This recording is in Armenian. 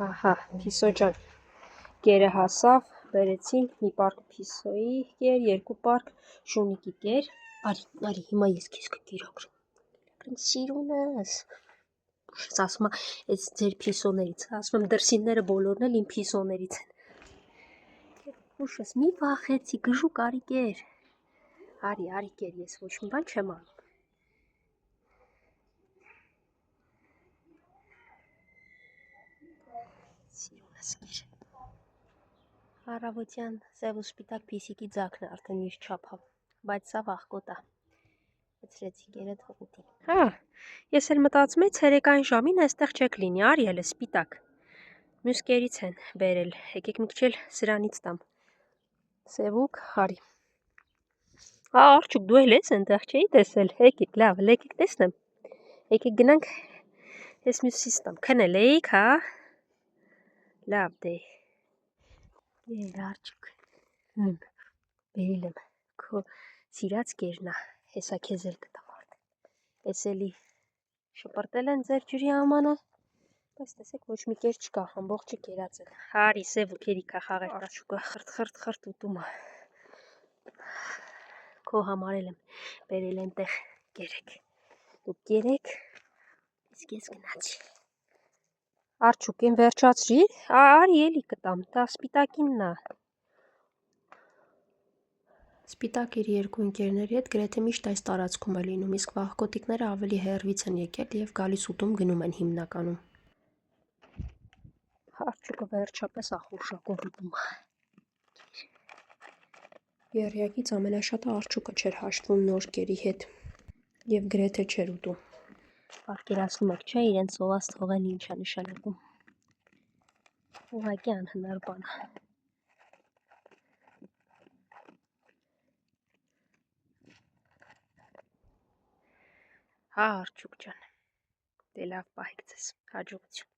Ահա, Փիսո ջան, կերը հասավ, բերեցին մի պարկ Փիսոյի կեր, երկու պարկ Շունիկի կեր, արի, հիմա ես քեզ կերակրեմ, սիրունս, ես ասում ես ձեր Փիսոներից, ասում եմ դրսինները բոլորն էլ իմ Փիսոներից են, ուշս մի վախեցի, գժուկ արի կեր, արի կեր, ես ոչ մի բան չեմ անում, սիրունս կեր, Առավոտյան սև ու սպիտակ Փիսիկի ձակն է արդեն իր չափավ, բայց սա վախկոտ է, վեցրեցի կերը թողուտի, ես էլ մտածում եի ցերեկային ժամին այստեղ չեք լինի, արի էլ սպիտակ, մյուս կերից են բերել, եկեք մի քիչ էլ սրանից տամ, սևուկ, արի, Արչուկ դու էլ ես այնտեղ չէի տեսել, եկեք լավ, եկեք տեսնեմ, եկեք գնանք, ես մյուսից տամ, քնել էիք, հա, լավ դե, Եր Արչուկ, բերել եմ, քո սիրած կերն է, հեսա քեզ էլ կտամ արդեն, ես էլի շպրտել են ձեր ջրի ամանը, բայց տեսեք ոչ մի կեր չկա, ամբողջը կերած են, արի սևուկ երիքա խաղեր, Արչուկը խրտ ուտում է, քո համար էլ եմ բերել ենտեղ կերեք, դուք կերեք, իսկ ես գնացի, Արչուկ են վերջացրի, արի էլի կտամ, դա սպիտակինն է, Սպիտակ իր երկու ընկերների հետ գրեթե միշտ այս տարածքում է լինում, իսկ վախկոտիկները ավելի հեռվից են եկել և գալիս ուտում գնում են հիմնականում։ Արչուկը վերջապես ախորժակով ուտում է։ Եռյակից ամենաշատը Արչուկը չէր հաշտվում նոր կերի հետ և գրեթե չէր ուտում։ Պատկերացնում եք, չէ, իրեն սոված թողեն ինչ է նշանակում։ Ուղղակի անհնար բան է։ Հա, Արչուկ ջան, դե լավ պահեք ձեզ, հաջողություն։